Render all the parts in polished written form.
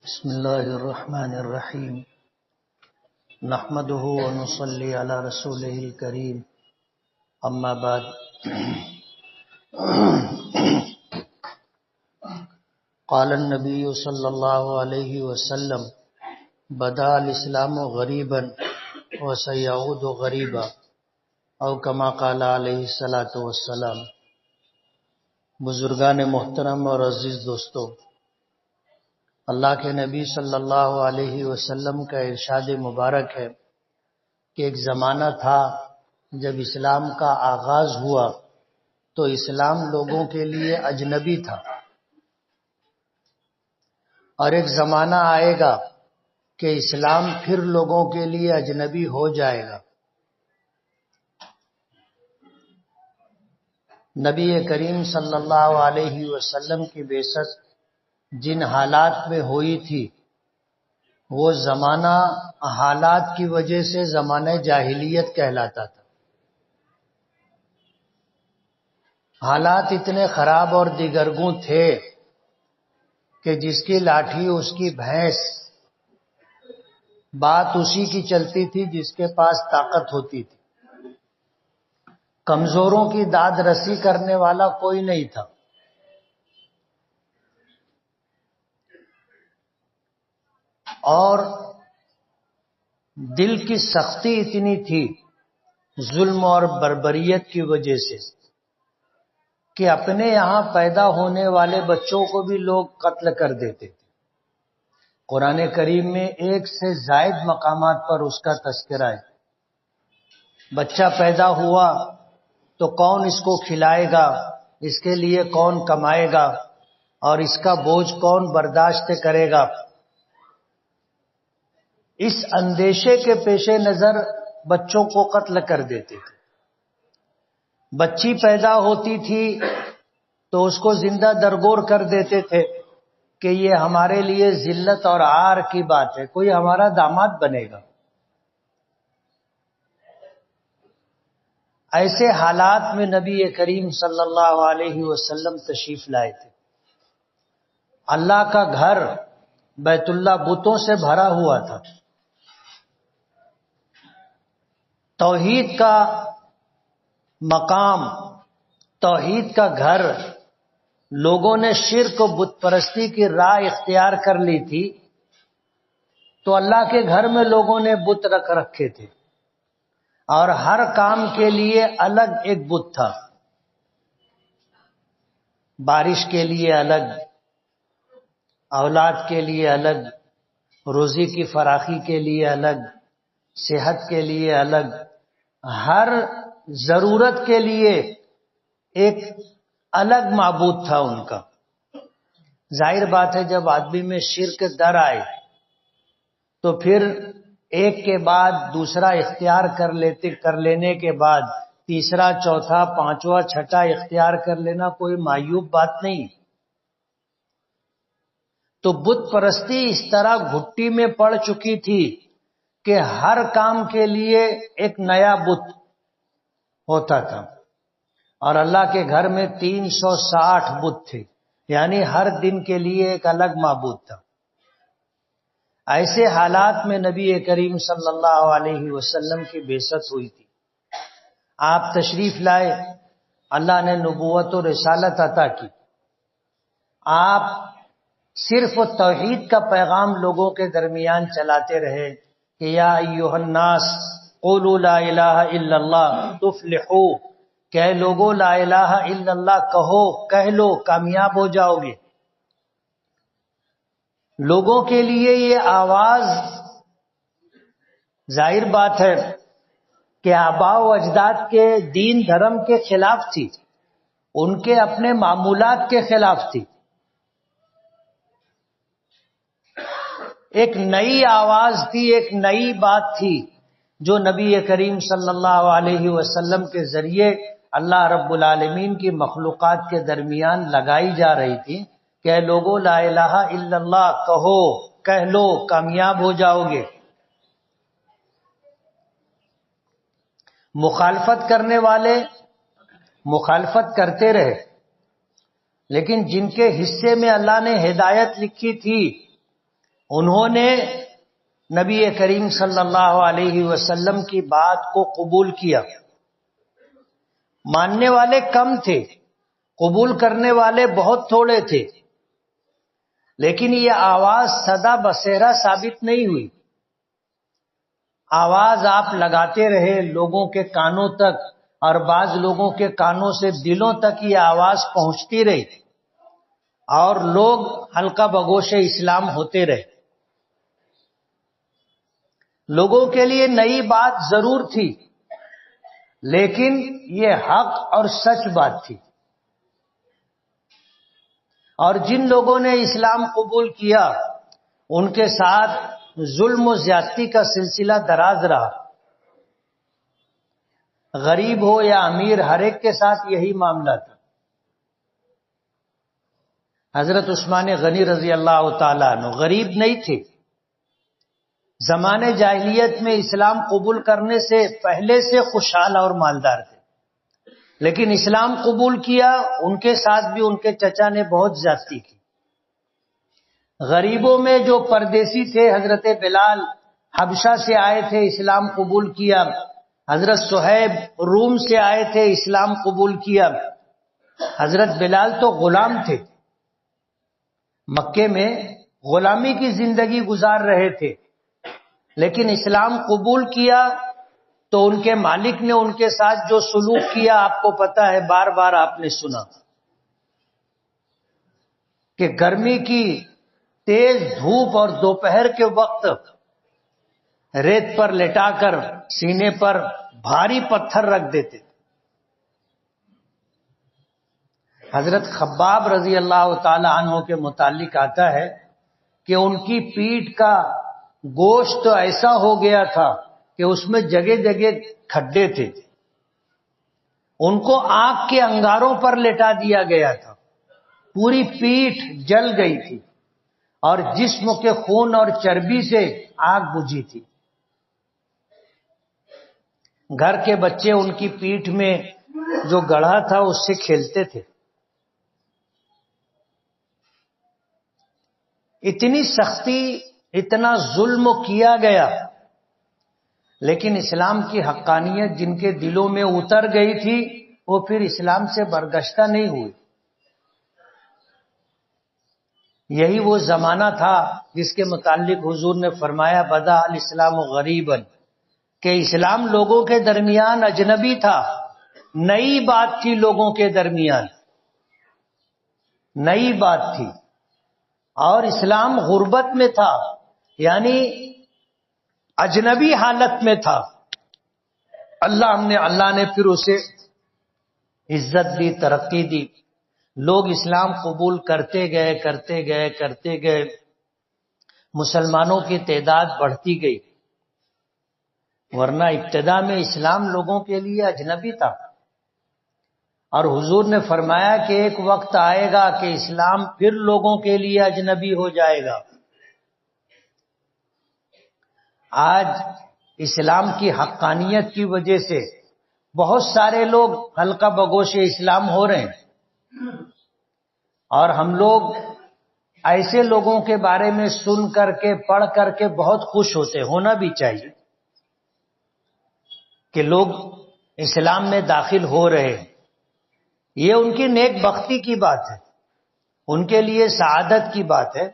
بسم الله الرحمن الرحيم نحمده ونصلي على رسوله الكريم اما بعد قال النبي صلى الله عليه وسلم بدأ الاسلام غريبا وسيعود غريبا او كما قال عليه الصلاة والسلام۔ بزرگان محترم اور عزیز دوستو، اللہ کے نبی صلی اللہ علیہ وسلم کا ارشاد مبارک ہے کہ ایک زمانہ تھا جب اسلام کا آغاز ہوا تو اسلام لوگوں کے لیے اجنبی تھا، اور ایک زمانہ آئے گا کہ اسلام پھر لوگوں کے لیے اجنبی ہو جائے گا۔ نبی کریم صلی اللہ علیہ وسلم کی بعثت جن حالات میں ہوئی تھی وہ زمانہ حالات کی وجہ سے زمانہ جاہلیت کہلاتا تھا۔ حالات اتنے خراب اور دیگرگوں تھے کہ جس کی لاٹھی اس کی بھینس، بات اسی کی چلتی تھی جس کے پاس طاقت ہوتی تھی، کمزوروں کی داد رسی کرنے والا کوئی نہیں تھا۔ اور دل کی سختی اتنی تھی ظلم اور بربریت کی وجہ سے کہ اپنے یہاں پیدا ہونے والے بچوں کو بھی لوگ قتل کر دیتے تھے۔ قرآن کریم میں ایک سے زائد مقامات پر اس کا تذکرہ ہے۔ بچہ پیدا ہوا تو کون اس کو کھلائے گا، اس کے لیے کون کمائے گا، اور اس کا بوجھ کون برداشت کرے گا۔ اس اندیشے کے پیش نظر بچوں کو قتل کر دیتے تھے۔ بچی پیدا ہوتی تھی تو اس کو زندہ درگور کر دیتے تھے کہ یہ ہمارے لیے ذلت اور عار کی بات ہے، کوئی ہمارا داماد بنے گا۔ ایسے حالات میں نبی کریم صلی اللہ علیہ وسلم تشریف لائے تھے۔ اللہ کا گھر بیت اللہ بتوں سے بھرا ہوا تھا۔ توحید کا مقام، توحید کا گھر، لوگوں نے شرک و بت پرستی کی راہ اختیار کر لی تھی تو اللہ کے گھر میں لوگوں نے بت رکھ رکھے تھے، اور ہر کام کے لیے الگ ایک بت تھا۔ بارش کے لیے الگ، اولاد کے لیے الگ، روزی کی فراخی کے لیے الگ، صحت کے لیے الگ، ہر ضرورت کے لیے ایک الگ معبود تھا ان کا۔ ظاہر بات ہے جب آدمی میں شرک در آئے تو پھر ایک کے بعد دوسرا اختیار کر لینے کے بعد تیسرا، چوتھا، پانچواں، چھٹا اختیار کر لینا کوئی معیوب بات نہیں۔ تو بت پرستی اس طرح گھٹی میں پڑ چکی تھی کہ ہر کام کے لیے ایک نیا بت ہوتا تھا، اور اللہ کے گھر میں 360 بت تھے، یعنی ہر دن کے لیے ایک الگ معبود تھا۔ ایسے حالات میں نبی کریم صلی اللہ علیہ وسلم کی بعثت ہوئی تھی۔ آپ تشریف لائے، اللہ نے نبوت و رسالت عطا کی۔ آپ صرف توحید کا پیغام لوگوں کے درمیان چلاتے رہے کہ یا ایھا الناس قولوا لا الہ الا اللہ تفلحوا، کہ اے لوگو لا الہ الا اللہ کہو، کہہ لو، کامیاب ہو جاؤ گے۔ لوگوں کے لیے یہ آواز ظاہر بات ہے کہ آباء و اجداد کے دین دھرم کے خلاف تھی، ان کے اپنے معمولات کے خلاف تھی۔ ایک نئی آواز تھی، ایک نئی بات تھی جو نبی کریم صلی اللہ علیہ وسلم کے ذریعے اللہ رب العالمین کی مخلوقات کے درمیان لگائی جا رہی تھی کہ اے لوگو لا الہ الا اللہ کہو، کہہ لو، کامیاب ہو جاؤ گے۔ مخالفت کرنے والے مخالفت کرتے رہے، لیکن جن کے حصے میں اللہ نے ہدایت لکھی تھی انہوں نے نبی کریم صلی اللہ علیہ وسلم کی بات کو قبول کیا. ماننے والے کم تھے، قبول کرنے والے بہت تھوڑے تھے، لیکن یہ آواز سدا بسیرا ثابت نہیں ہوئی. آواز آپ لگاتے رہے لوگوں کے کانوں تک، اور بعض لوگوں کے کانوں سے دلوں تک یہ آواز پہنچتی رہی، اور لوگ حلقہ بگوش اسلام ہوتے رہے. لوگوں کے لیے نئی بات ضرور تھی، لیکن یہ حق اور سچ بات تھی. اور جن لوگوں نے اسلام قبول کیا ان کے ساتھ ظلم و زیادتی کا سلسلہ دراز رہا. غریب ہو یا امیر، ہر ایک کے ساتھ یہی معاملہ تھا. حضرت عثمان غنی رضی اللہ تعالیٰ عنہ غریب نہیں تھے. زمانے جاہلیت میں اسلام قبول کرنے سے پہلے سے خوشحال اور مالدار تھے، لیکن اسلام قبول کیا، ان کے ساتھ بھی ان کے چچا نے بہت زیادتی کی. غریبوں میں جو پردیسی تھے، حضرت بلال حبشہ سے آئے تھے، اسلام قبول کیا. حضرت صہیب روم سے آئے تھے، اسلام قبول کیا. حضرت بلال تو غلام تھے، مکے میں غلامی کی زندگی گزار رہے تھے، لیکن اسلام قبول کیا تو ان کے مالک نے ان کے ساتھ جو سلوک کیا آپ کو پتا ہے، بار بار آپ نے سنا کہ گرمی کی تیز دھوپ اور دوپہر کے وقت ریت پر لٹا کر سینے پر بھاری پتھر رکھ دیتے. حضرت خباب رضی اللہ تعالی عنہ کے متعلق آتا ہے کہ ان کی پیٹھ کا گوشت تو ایسا ہو گیا تھا کہ اس میں جگہ جگہ کھڈے تھے. ان کو آگ کے انگاروں پر لٹا دیا گیا تھا، پوری پیٹھ جل گئی تھی، اور جسم کے خون اور چربی سے آگ بجھی تھی. گھر کے بچے ان کی پیٹھ میں جو گڑھا تھا اس سے کھیلتے تھے. اتنی سختی، اتنا ظلم کیا گیا، لیکن اسلام کی حقانیت جن کے دلوں میں اتر گئی تھی وہ پھر اسلام سے برگشتہ نہیں ہوئی. یہی وہ زمانہ تھا جس کے متعلق حضور نے فرمایا بدا الاسلام غریبا، کہ اسلام لوگوں کے درمیان اجنبی تھا، نئی بات تھی لوگوں کے درمیان، نئی بات تھی. اور اسلام غربت میں تھا، یعنی اجنبی حالت میں تھا. اللہ نے پھر اسے عزت دی، ترقی دی. لوگ اسلام قبول کرتے گئے، مسلمانوں کی تعداد بڑھتی گئی، ورنہ ابتدا میں اسلام لوگوں کے لیے اجنبی تھا. اور حضور نے فرمایا کہ ایک وقت آئے گا کہ اسلام پھر لوگوں کے لیے اجنبی ہو جائے گا. آج اسلام کی حقانیت کی وجہ سے بہت سارے لوگ حلقہ بگوش اسلام ہو رہے ہیں، اور ہم لوگ ایسے لوگوں کے بارے میں سن کر کے، پڑھ کر کے بہت خوش ہوتے. ہونا بھی چاہیے کہ لوگ اسلام میں داخل ہو رہے ہیں. یہ ان کی نیک بختی کی بات ہے، ان کے لیے سعادت کی بات ہے.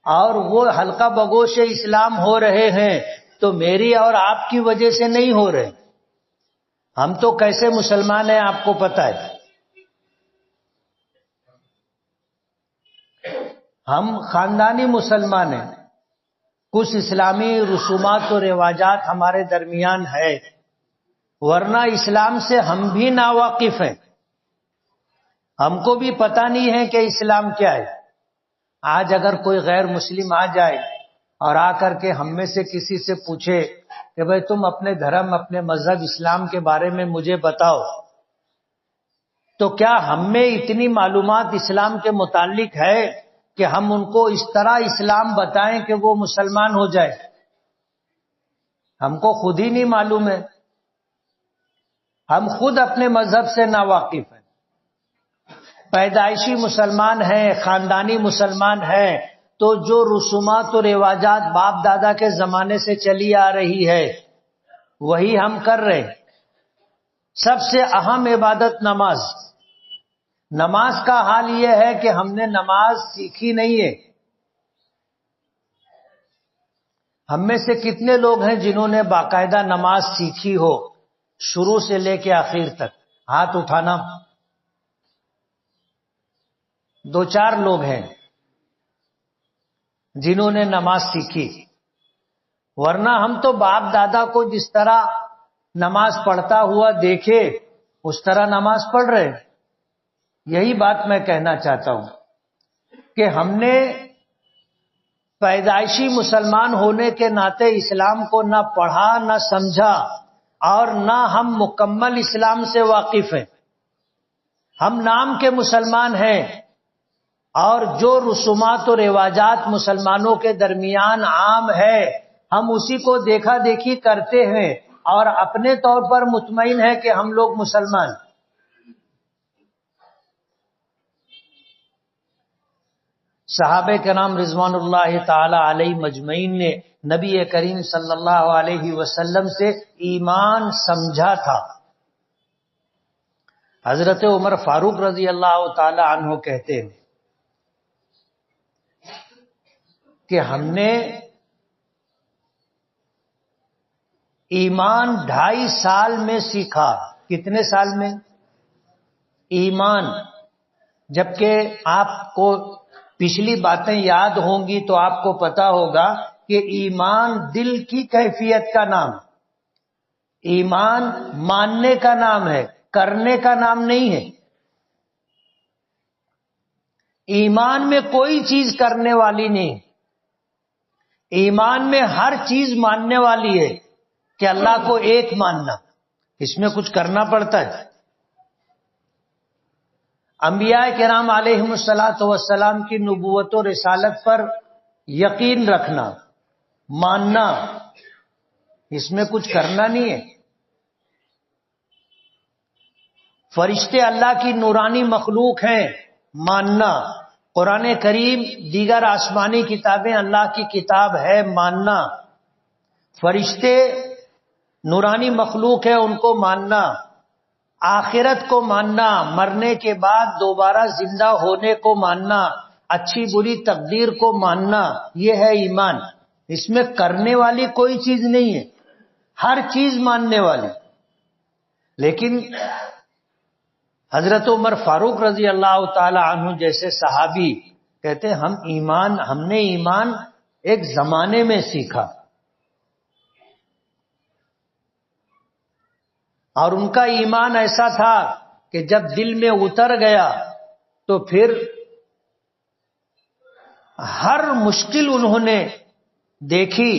اور وہ حلقہ بگوش اسلام ہو رہے ہیں تو میری اور آپ کی وجہ سے نہیں ہو رہے. ہم تو کیسے مسلمان ہیں آپ کو پتہ ہے. ہم خاندانی مسلمان ہیں، کچھ اسلامی رسومات و رواجات ہمارے درمیان ہے، ورنہ اسلام سے ہم بھی ناواقف ہیں. ہم کو بھی پتہ نہیں ہے کہ اسلام کیا ہے. آج اگر کوئی غیر مسلم آ جائے اور آ کر کے ہم میں سے کسی سے پوچھے کہ بھئی تم اپنے دھرم، اپنے مذہب اسلام کے بارے میں مجھے بتاؤ، تو کیا ہم میں اتنی معلومات اسلام کے متعلق ہے کہ ہم ان کو اس طرح اسلام بتائیں کہ وہ مسلمان ہو جائے؟ ہم کو خود ہی نہیں معلوم ہے، ہم خود اپنے مذہب سے ناواقف ہیں. پیدائشی مسلمان ہیں، خاندانی مسلمان ہیں، تو جو رسومات و رواجات باپ دادا کے زمانے سے چلی آ رہی ہے وہی ہم کر رہے ہیں۔ سب سے اہم عبادت نماز۔ نماز کا حال یہ ہے کہ ہم نے نماز سیکھی نہیں ہے۔ ہم میں سے کتنے لوگ ہیں جنہوں نے باقاعدہ نماز سیکھی ہو شروع سے لے کے آخر تک؟ ہاتھ اٹھانا۔ دو چار لوگ ہیں جنہوں نے نماز سیکھی، ورنہ ہم تو باپ دادا کو جس طرح نماز پڑھتا ہوا دیکھے اس طرح نماز پڑھ رہے۔ یہی بات میں کہنا چاہتا ہوں کہ ہم نے پیدائشی مسلمان ہونے کے ناطے اسلام کو نہ پڑھا نہ سمجھا، اور نہ ہم مکمل اسلام سے واقف ہیں۔ ہم نام کے مسلمان ہیں، اور جو رسومات و رواجات مسلمانوں کے درمیان عام ہے ہم اسی کو دیکھا دیکھی کرتے ہیں، اور اپنے طور پر مطمئن ہے کہ ہم لوگ مسلمان۔ صحابہ کرام رضوان اللہ تعالی علیہ مجمعین نے نبی کریم صلی اللہ علیہ وسلم سے ایمان سمجھا تھا۔ حضرت عمر فاروق رضی اللہ تعالی عنہ کہتے ہیں کہ ہم نے ایمان 2.5 سال میں سیکھا۔ کتنے سال میں؟ ایمان۔ جبکہ آپ کو پچھلی باتیں یاد ہوں گی تو آپ کو پتا ہوگا کہ ایمان دل کی کیفیت کا نام، ایمان ماننے کا نام ہے، کرنے کا نام نہیں ہے۔ ایمان میں کوئی چیز کرنے والی نہیں، ایمان میں ہر چیز ماننے والی ہے۔ کہ اللہ کو ایک ماننا، اس میں کچھ کرنا پڑتا ہے۔ انبیاء کرام علیہم الصلاۃ والسلام کی نبوت و رسالت پر یقین رکھنا، ماننا، اس میں کچھ کرنا نہیں ہے۔ فرشتے اللہ کی نورانی مخلوق ہیں، ماننا۔ قرآن کریم دیگر آسمانی کتابیں اللہ کی کتاب ہے، ماننا۔ فرشتے نورانی مخلوق ہے، ان کو ماننا۔ آخرت کو ماننا، مرنے کے بعد دوبارہ زندہ ہونے کو ماننا، اچھی بری تقدیر کو ماننا، یہ ہے ایمان۔ اس میں کرنے والی کوئی چیز نہیں ہے، ہر چیز ماننے والی۔ لیکن حضرت عمر فاروق رضی اللہ تعالی عنہ جیسے صحابی کہتے ہیں ہم نے ایمان ایک زمانے میں سیکھا، اور ان کا ایمان ایسا تھا کہ جب دل میں اتر گیا تو پھر ہر مشکل انہوں نے دیکھی،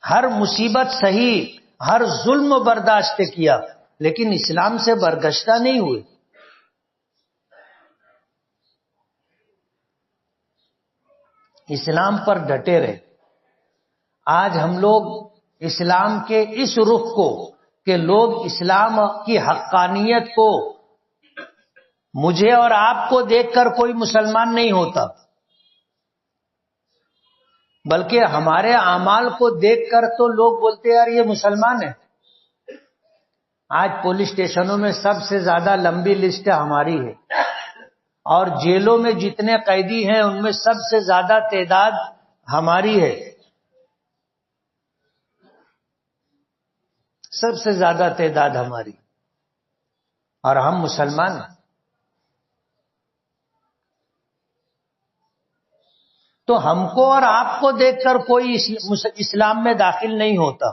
ہر مصیبت سہی، ہر ظلم برداشت کیا، لیکن اسلام سے برگشتہ نہیں ہوئے۔ اسلام پر ڈٹے رہے۔ آج ہم لوگ اسلام کے اس رخ کو کہ لوگ اسلام کی حقانیت کو مجھے اور آپ کو دیکھ کر کوئی مسلمان نہیں ہوتا، بلکہ ہمارے اعمال کو دیکھ کر تو لوگ بولتے ہیں یار یہ مسلمان ہے۔ آج پولیس اسٹیشنوں میں سب سے زیادہ لمبی لسٹ ہماری ہے، اور جیلوں میں جتنے قیدی ہیں ان میں سب سے زیادہ تعداد ہماری ہے، سب سے زیادہ تعداد ہماری، اور ہم مسلمان ہیں۔ تو ہم کو اور آپ کو دیکھ کر کوئی اسلام میں داخل نہیں ہوتا،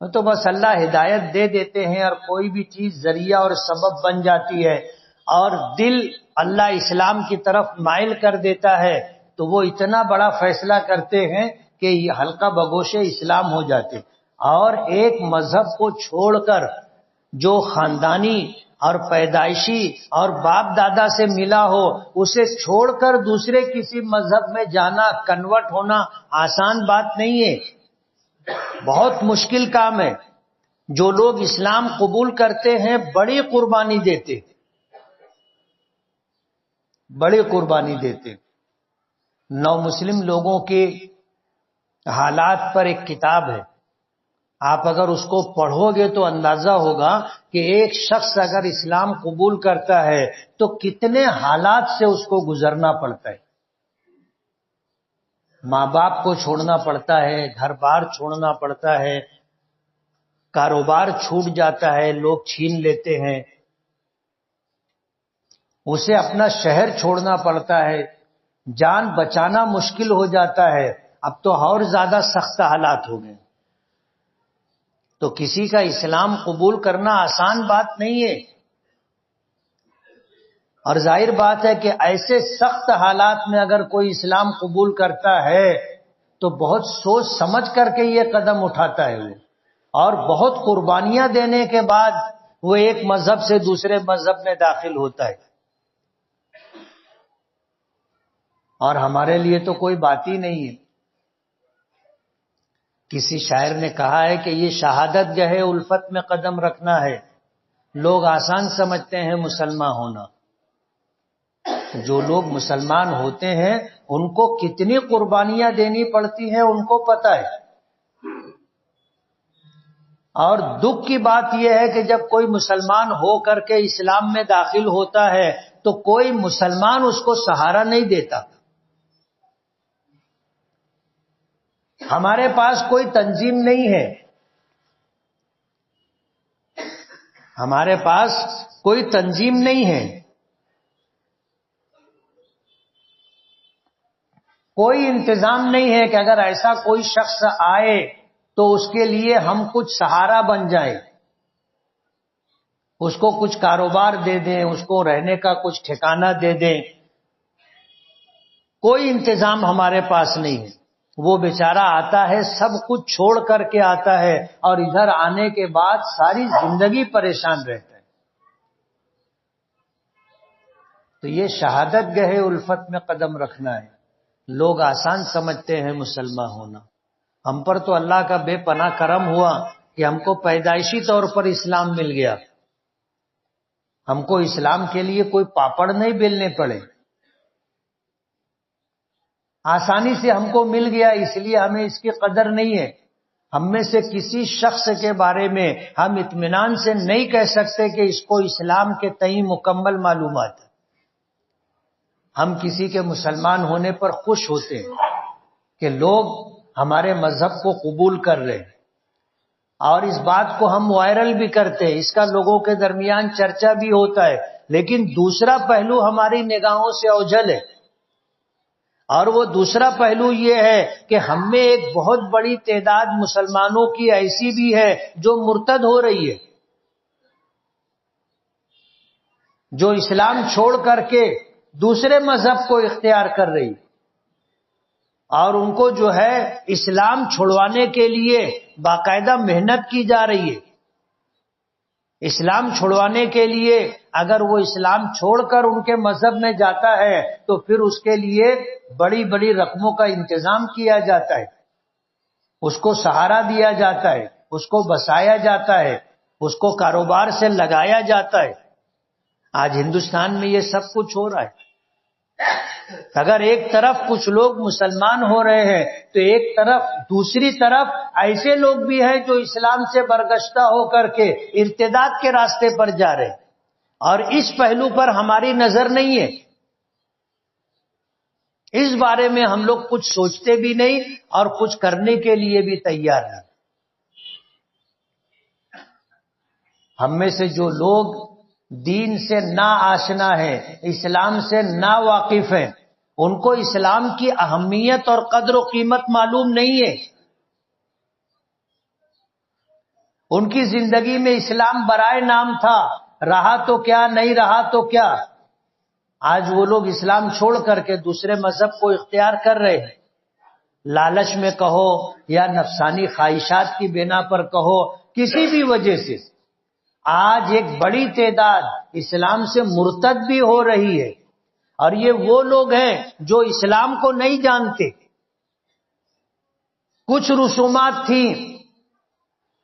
تو بس اللہ ہدایت دے دیتے ہیں، اور کوئی بھی چیز ذریعہ اور سبب بن جاتی ہے، اور دل اللہ اسلام کی طرف مائل کر دیتا ہے، تو وہ اتنا بڑا فیصلہ کرتے ہیں کہ یہ حلقہ بگوش اسلام ہو جاتے، اور ایک مذہب کو چھوڑ کر جو خاندانی اور پیدائشی اور باپ دادا سے ملا ہو اسے چھوڑ کر دوسرے کسی مذہب میں جانا، کنورٹ ہونا آسان بات نہیں ہے، بہت مشکل کام ہے۔ جو لوگ اسلام قبول کرتے ہیں بڑی قربانی دیتے، بڑی قربانی دیتے، نو مسلم لوگوں کے حالات پر ایک کتاب ہے. آپ اگر اس کو پڑھو گے تو اندازہ ہوگا کہ ایک شخص اگر اسلام قبول کرتا ہے تو کتنے حالات سے اس کو گزرنا پڑتا ہے. ماں باپ کو چھوڑنا پڑتا ہے، گھر بار چھوڑنا پڑتا ہے، کاروبار چھوٹ جاتا ہے، لوگ چھین لیتے ہیں، اسے اپنا شہر چھوڑنا پڑتا ہے، جان بچانا مشکل ہو جاتا ہے. اب تو اور زیادہ سخت حالات ہو گئے. تو کسی کا اسلام قبول کرنا آسان بات نہیں ہے. اور ظاہر بات ہے کہ ایسے سخت حالات میں اگر کوئی اسلام قبول کرتا ہے تو بہت سوچ سمجھ کر کے یہ قدم اٹھاتا ہے وہ، اور بہت قربانیاں دینے کے بعد وہ ایک مذہب سے دوسرے مذہب میں داخل ہوتا ہے. اور ہمارے لیے تو کوئی بات ہی نہیں ہے. کسی شاعر نے کہا ہے کہ یہ شہادت گہے الفت میں قدم رکھنا ہے. لوگ آسان سمجھتے ہیں مسلمان ہونا. جو لوگ مسلمان ہوتے ہیں ان کو کتنی قربانیاں دینی پڑتی ہیں ان کو پتہ ہے. اور دکھ کی بات یہ ہے کہ جب کوئی مسلمان ہو کر کے اسلام میں داخل ہوتا ہے تو کوئی مسلمان اس کو سہارا نہیں دیتا. ہمارے پاس کوئی تنظیم نہیں ہے، ہمارے پاس کوئی تنظیم نہیں ہے، کوئی انتظام نہیں ہے کہ اگر ایسا کوئی شخص آئے تو اس کے لیے ہم کچھ سہارا بن جائیں، اس کو کچھ کاروبار دے دیں، اس کو رہنے کا کچھ ٹھکانہ دے دیں. کوئی انتظام ہمارے پاس نہیں ہے. وہ بیچارہ آتا ہے سب کچھ چھوڑ کر کے آتا ہے اور ادھر آنے کے بعد ساری زندگی پریشان رہتا ہے. تو یہ شہادت گہے الفت میں قدم رکھنا ہے. لوگ آسان سمجھتے ہیں مسلمان ہونا. ہم پر تو اللہ کا بے پناہ کرم ہوا کہ ہم کو پیدائشی طور پر اسلام مل گیا. ہم کو اسلام کے لیے کوئی پاپڑ نہیں بیلنے پڑے، آسانی سے ہم کو مل گیا، اس لیے ہمیں اس کی قدر نہیں ہے. ہم میں سے کسی شخص کے بارے میں ہم اطمینان سے نہیں کہہ سکتے کہ اس کو اسلام کے تئیں مکمل معلومات ہے. ہم کسی کے مسلمان ہونے پر خوش ہوتے ہیں کہ لوگ ہمارے مذہب کو قبول کر رہے ہیں، اور اس بات کو ہم وائرل بھی کرتے ہیں، اس کا لوگوں کے درمیان چرچا بھی ہوتا ہے. لیکن دوسرا پہلو ہماری نگاہوں سے اوجھل ہے، اور وہ دوسرا پہلو یہ ہے کہ ہم میں ایک بہت بڑی تعداد مسلمانوں کی ایسی بھی ہے جو مرتد ہو رہی ہے، جو اسلام چھوڑ کر کے دوسرے مذہب کو اختیار کر رہی ہے، اور ان کو جو ہے اسلام چھڑوانے کے لیے باقاعدہ محنت کی جا رہی ہے. اسلام چھڑوانے کے لیے اگر وہ اسلام چھوڑ کر ان کے مذہب میں جاتا ہے تو پھر اس کے لیے بڑی بڑی رقموں کا انتظام کیا جاتا ہے، اس کو سہارا دیا جاتا ہے، اس کو بسایا جاتا ہے، اس کو کاروبار سے لگایا جاتا ہے. آج ہندوستان میں یہ سب کچھ ہو رہا ہے. اگر ایک طرف کچھ لوگ مسلمان ہو رہے ہیں تو ایک طرف دوسری طرف ایسے لوگ بھی ہیں جو اسلام سے برگشتہ ہو کر کے ارتداد کے راستے پر جا رہے ہیں، اور اس پہلو پر ہماری نظر نہیں ہے. اس بارے میں ہم لوگ کچھ سوچتے بھی نہیں اور کچھ کرنے کے لیے بھی تیار نہیں. ہم میں سے جو لوگ دین سے نا آشنا ہے، اسلام سے نا واقف ہیں، ان کو اسلام کی اہمیت اور قدر و قیمت معلوم نہیں ہے. ان کی زندگی میں اسلام برائے نام تھا، رہا تو کیا، نہیں رہا تو کیا. آج وہ لوگ اسلام چھوڑ کر کے دوسرے مذہب کو اختیار کر رہے ہیں. لالچ میں کہو یا نفسانی خواہشات کی بنا پر کہو، کسی بھی وجہ سے آج ایک بڑی تعداد اسلام سے مرتد بھی ہو رہی ہے. اور یہ وہ لوگ ہیں جو اسلام کو نہیں جانتے. کچھ رسومات تھیں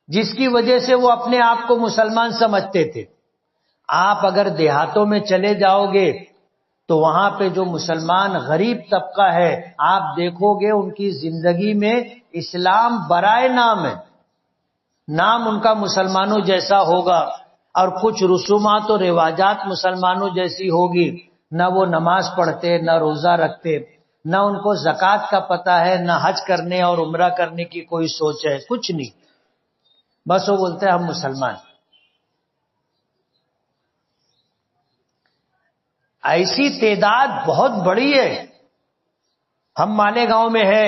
جس کی وجہ سے وہ اپنے آپ کو مسلمان سمجھتے تھے. آپ اگر دیہاتوں میں چلے جاؤ گے تو وہاں پہ جو مسلمان غریب طبقہ ہے آپ دیکھو گے ان کی زندگی میں اسلام برائے نام ہے، نام ان کا مسلمانوں جیسا ہوگا اور کچھ رسومات و رواجات مسلمانوں جیسی ہوگی، نہ وہ نماز پڑھتے نہ روزہ رکھتے، نہ ان کو زکوٰۃ کا پتہ ہے، نہ حج کرنے اور عمرہ کرنے کی کوئی سوچ ہے، کچھ نہیں، بس وہ بولتے ہیں ہم مسلمان۔ ایسی تعداد بہت بڑی ہے۔ ہم مالیگاؤں میں ہے،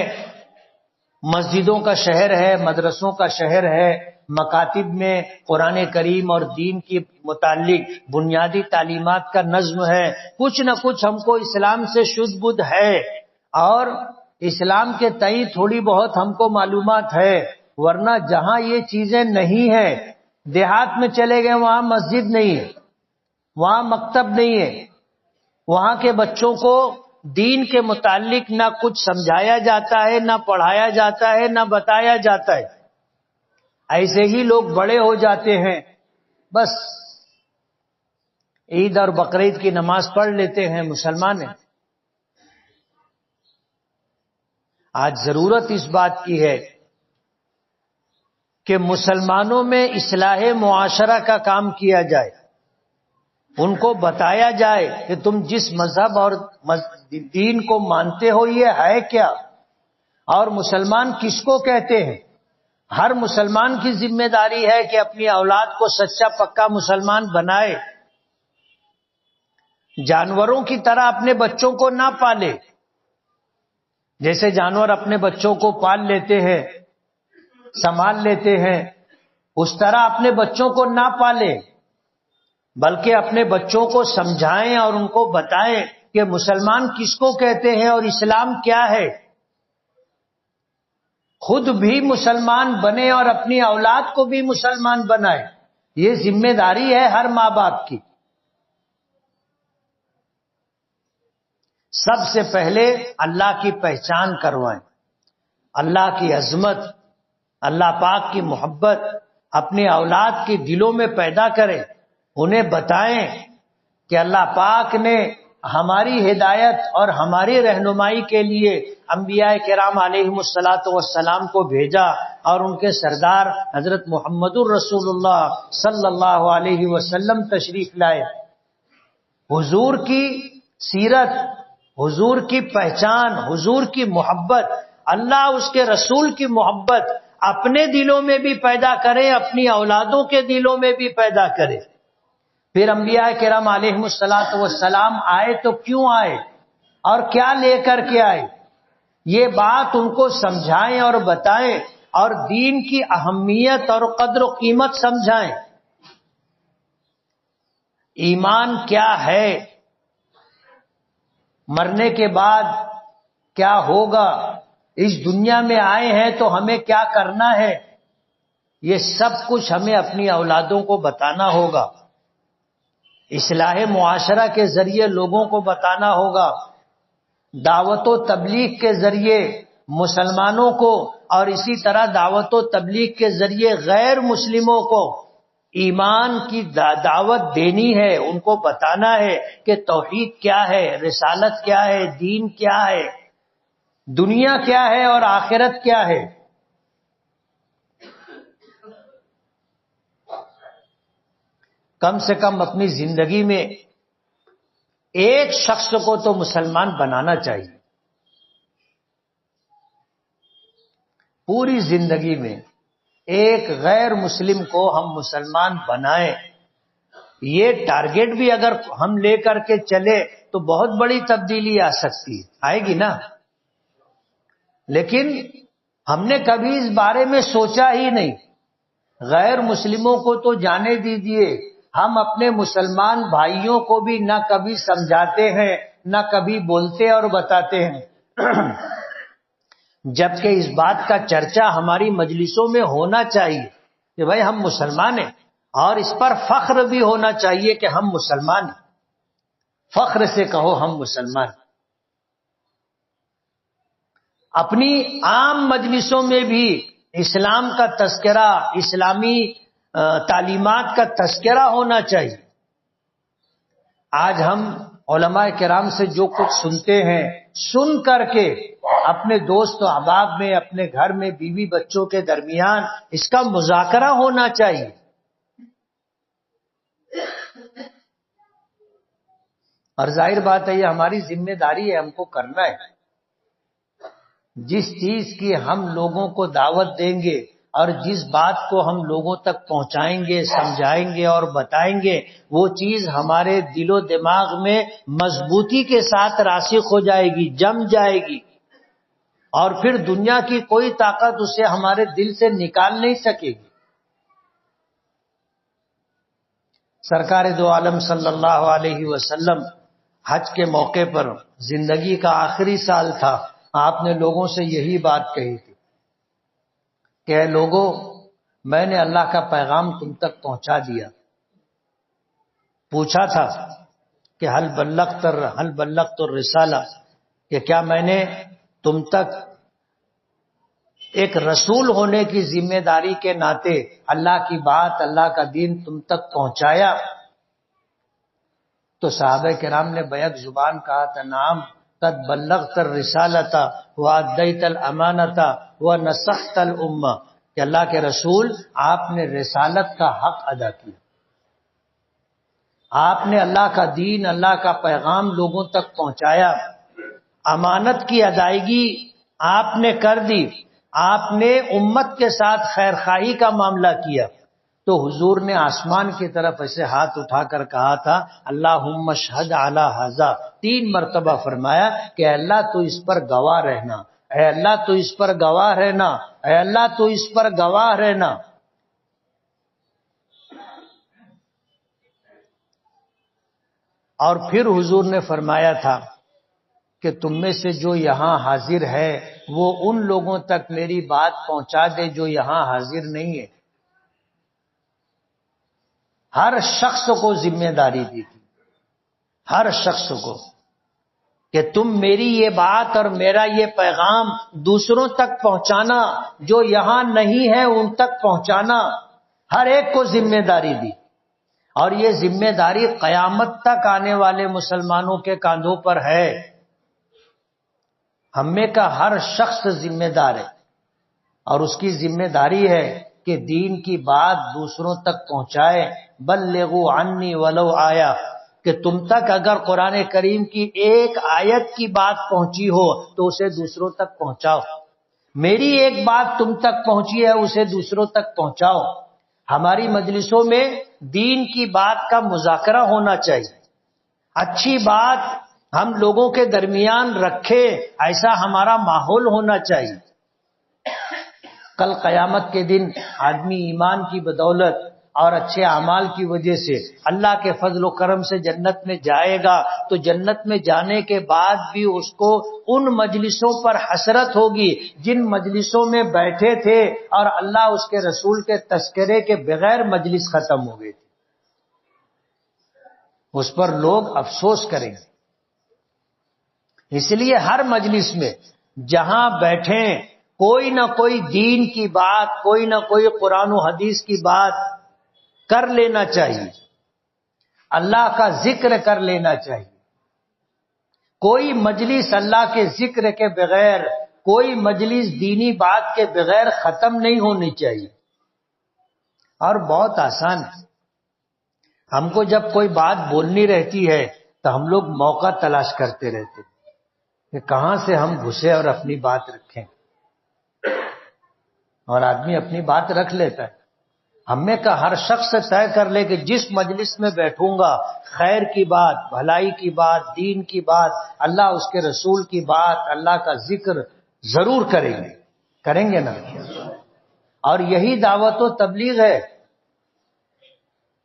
مسجدوں کا شہر ہے، مدرسوں کا شہر ہے، مکاتب میں قرآن کریم اور دین کے متعلق بنیادی تعلیمات کا نظم ہے، کچھ نہ کچھ ہم کو اسلام سے شدھ بدھ ہے، اور اسلام کے تئیں تھوڑی بہت ہم کو معلومات ہے، ورنہ جہاں یہ چیزیں نہیں ہیں، دیہات میں چلے گئے وہاں مسجد نہیں ہے، وہاں مکتب نہیں ہے، وہاں کے بچوں کو دین کے متعلق نہ کچھ سمجھایا جاتا ہے، نہ پڑھایا جاتا ہے، نہ بتایا جاتا ہے۔ ایسے ہی لوگ بڑے ہو جاتے ہیں، بس عید اور بقرعید کی نماز پڑھ لیتے ہیں، مسلمان ہیں۔ آج ضرورت اس بات کی ہے کہ مسلمانوں میں اصلاح معاشرہ کا کام کیا جائے، ان کو بتایا جائے کہ تم جس مذہب اور دین کو مانتے ہو یہ ہے کیا، اور مسلمان کس کو کہتے ہیں۔ ہر مسلمان کی ذمہ داری ہے کہ اپنی اولاد کو سچا پکا مسلمان بنائے، جانوروں کی طرح اپنے بچوں کو نہ پالے، جیسے جانور اپنے بچوں کو پال لیتے ہیں، سنبھال لیتے ہیں، اس طرح اپنے بچوں کو نہ پالے، بلکہ اپنے بچوں کو سمجھائیں اور ان کو بتائیں کہ مسلمان کس کو کہتے ہیں اور اسلام کیا ہے، خود بھی مسلمان بنے اور اپنی اولاد کو بھی مسلمان بنائے۔ یہ ذمہ داری ہے ہر ماں باپ کی۔ سب سے پہلے اللہ کی پہچان کروائیں، اللہ کی عظمت، اللہ پاک کی محبت اپنی اولاد کے دلوں میں پیدا کریں، انہیں بتائیں کہ اللہ پاک نے ہماری ہدایت اور ہماری رہنمائی کے لیے انبیاء کرام علیہم الصلاۃ والسلام کو بھیجا، اور ان کے سردار حضرت محمد الرسول اللہ صلی اللہ علیہ وسلم تشریف لائے۔ حضور کی سیرت، حضور کی پہچان، حضور کی محبت، اللہ اس کے رسول کی محبت اپنے دلوں میں بھی پیدا کرے، اپنی اولادوں کے دلوں میں بھی پیدا کرے۔ پھر انبیاء کرام علیہم الصلاۃ والسلام آئے تو کیوں آئے اور کیا لے کر کے آئے، یہ بات ان کو سمجھائیں اور بتائیں، اور دین کی اہمیت اور قدر و قیمت سمجھائیں۔ ایمان کیا ہے، مرنے کے بعد کیا ہوگا، اس دنیا میں آئے ہیں تو ہمیں کیا کرنا ہے، یہ سب کچھ ہمیں اپنی اولادوں کو بتانا ہوگا، اصلاح معاشرہ کے ذریعے لوگوں کو بتانا ہوگا، دعوت و تبلیغ کے ذریعے مسلمانوں کو اور اسی طرح دعوت و تبلیغ کے ذریعے غیر مسلموں کو ایمان کی دعوت دینی ہے، ان کو بتانا ہے کہ توحید کیا ہے، رسالت کیا ہے، دین کیا ہے، دنیا کیا ہے اور آخرت کیا ہے۔ کم سے کم اپنی زندگی میں ایک شخص کو تو مسلمان بنانا چاہیے، پوری زندگی میں ایک غیر مسلم کو ہم مسلمان بنائیں۔ یہ ٹارگیٹ بھی اگر ہم لے کر کے چلے تو بہت بڑی تبدیلی آ سکتی ہے، آئے گی نا، لیکن ہم نے کبھی اس بارے میں سوچا ہی نہیں۔ غیر مسلموں کو تو جانے دیجیے، ہم اپنے مسلمان بھائیوں کو بھی نہ کبھی سمجھاتے ہیں، نہ کبھی بولتے اور بتاتے ہیں، جبکہ اس بات کا چرچا ہماری مجلسوں میں ہونا چاہیے کہ بھائی ہم مسلمان ہیں، اور اس پر فخر بھی ہونا چاہیے کہ ہم مسلمان ہیں، فخر سے کہو ہم مسلمان۔ اپنی عام مجلسوں میں بھی اسلام کا تذکرہ، اسلامی تعلیمات کا تذکرہ ہونا چاہیے۔ آج ہم علماء کرام سے جو کچھ سنتے ہیں، سن کر کے اپنے دوست و احباب میں، اپنے گھر میں، بیوی بچوں کے درمیان اس کا مذاکرہ ہونا چاہیے۔ اور ظاہر بات ہے یہ ہماری ذمہ داری ہے، ہم کو کرنا ہے۔ جس چیز کی ہم لوگوں کو دعوت دیں گے اور جس بات کو ہم لوگوں تک پہنچائیں گے، سمجھائیں گے اور بتائیں گے، وہ چیز ہمارے دل و دماغ میں مضبوطی کے ساتھ راسخ ہو جائے گی، جم جائے گی، اور پھر دنیا کی کوئی طاقت اسے ہمارے دل سے نکال نہیں سکے گی۔ سرکار دو عالم صلی اللہ علیہ وسلم حج کے موقع پر، زندگی کا آخری سال تھا، آپ نے لوگوں سے یہی بات کہی تھی کہ اے لوگوں، میں نے اللہ کا پیغام تم تک پہنچا دیا۔ پوچھا تھا کہ حل بلغت الرسالہ، کہ کیا میں نے تم تک ایک رسول ہونے کی ذمہ داری کے ناطے اللہ کی بات، اللہ کا دین تم تک پہنچایا؟ تو صحابہ کرام نے بیک زبان کہا تھا، نعم قد بلغت الرسالۃ وادیت الامانۃ ونصحت الامہ، کہ اللہ کے رسول آپ نے رسالت کا حق ادا کیا، آپ نے اللہ کا دین، اللہ کا پیغام لوگوں تک پہنچایا، امانت کی ادائیگی آپ نے کر دی، آپ نے امت کے ساتھ خیر خواہی کا معاملہ کیا۔ تو حضور نے آسمان کی طرف ایسے ہاتھ اٹھا کر کہا تھا، اللہم اشہد علی ھذا، 3 مرتبہ فرمایا کہ اے اللہ تو اس پر گواہ رہنا، اے اللہ تو اس پر گواہ رہنا، اے اللہ تو اس پر گواہ رہنا۔ اور پھر حضور نے فرمایا تھا کہ تم میں سے جو یہاں حاضر ہے وہ ان لوگوں تک میری بات پہنچا دے جو یہاں حاضر نہیں ہے۔ ہر شخص کو ذمہ داری دی تھی، ہر شخص کو، کہ تم میری یہ بات اور میرا یہ پیغام دوسروں تک پہنچانا، جو یہاں نہیں ہے ان تک پہنچانا، ہر ایک کو ذمہ داری دی۔ اور یہ ذمہ داری قیامت تک آنے والے مسلمانوں کے کاندھوں پر ہے۔ ہم میں کا ہر شخص ذمہ دار ہے، اور اس کی ذمہ داری ہے کہ دین کی بات دوسروں تک پہنچائے۔ بلغوا عنی ولو آیا، کہ تم تک اگر قرآن کریم کی ایک آیت کی بات پہنچی ہو تو اسے دوسروں تک پہنچاؤ، میری ایک بات تم تک پہنچی ہے اسے دوسروں تک پہنچاؤ۔ ہماری مجلسوں میں دین کی بات کا مذاکرہ ہونا چاہیے، اچھی بات ہم لوگوں کے درمیان رکھے، ایسا ہمارا ماحول ہونا چاہیے۔ کل قیامت کے دن آدمی ایمان کی بدولت اور اچھے اعمال کی وجہ سے اللہ کے فضل و کرم سے جنت میں جائے گا، تو جنت میں جانے کے بعد بھی اس کو ان مجلسوں پر حسرت ہوگی جن مجلسوں میں بیٹھے تھے اور اللہ اس کے رسول کے تذکرے کے بغیر مجلس ختم ہو گئی تھی، اس پر لوگ افسوس کریں گے۔ اس لیے ہر مجلس میں جہاں بیٹھیں کوئی نہ کوئی دین کی بات، کوئی نہ کوئی قرآن و حدیث کی بات کر لینا چاہیے، اللہ کا ذکر کر لینا چاہیے۔ کوئی مجلس اللہ کے ذکر کے بغیر، کوئی مجلس دینی بات کے بغیر ختم نہیں ہونی چاہیے۔ اور بہت آسان ہے، ہم کو جب کوئی بات بولنی رہتی ہے تو ہم لوگ موقع تلاش کرتے رہتے کہ کہاں سے ہم گھسے اور اپنی بات رکھیں، اور آدمی اپنی بات رکھ لیتا ہے۔ ہم میں کا ہر شخص طے کر لے کہ جس مجلس میں بیٹھوں گا خیر کی بات، بھلائی کی بات، دین کی بات، اللہ اس کے رسول کی بات، اللہ کا ذکر ضرور کریں گے نا۔ اور یہی دعوت و تبلیغ ہے،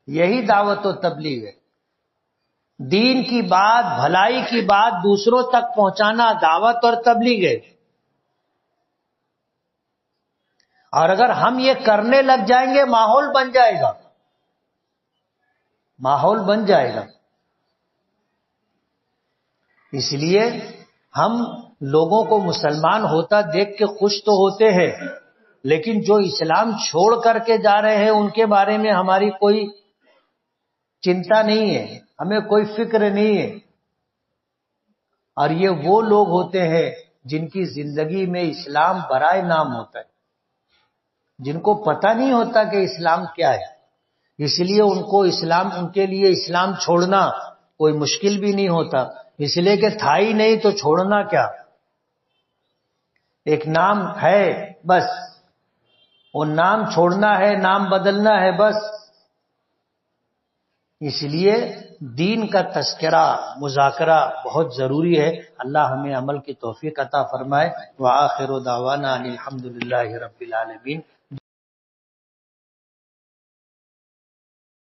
یہی دعوت و تبلیغ ہے۔ دین کی بات، بھلائی کی بات دوسروں تک پہنچانا دعوت اور تبلیغ ہے۔ اور اگر ہم یہ کرنے لگ جائیں گے ماحول بن جائے گا، ماحول بن جائے گا۔ اس لیے ہم لوگوں کو مسلمان ہوتا دیکھ کے خوش تو ہوتے ہیں، لیکن جو اسلام چھوڑ کر کے جا رہے ہیں ان کے بارے میں ہماری کوئی چنتا نہیں ہے، ہمیں کوئی فکر نہیں ہے۔ اور یہ وہ لوگ ہوتے ہیں جن کی زندگی میں اسلام برائے نام ہوتا ہے، جن کو پتہ نہیں ہوتا کہ اسلام کیا ہے، اس لیے ان کے لیے اسلام چھوڑنا کوئی مشکل بھی نہیں ہوتا، اس لیے کہ تھا ہی نہیں تو چھوڑنا کیا، ایک نام ہے بس، وہ نام چھوڑنا ہے، نام بدلنا ہے بس۔ اس لیے دین کا تذکرہ، مذاکرہ بہت ضروری ہے۔ اللہ ہمیں عمل کی توفیق عطا فرمائے۔ وآخر دعوانا ان الحمد للہ رب العالمین۔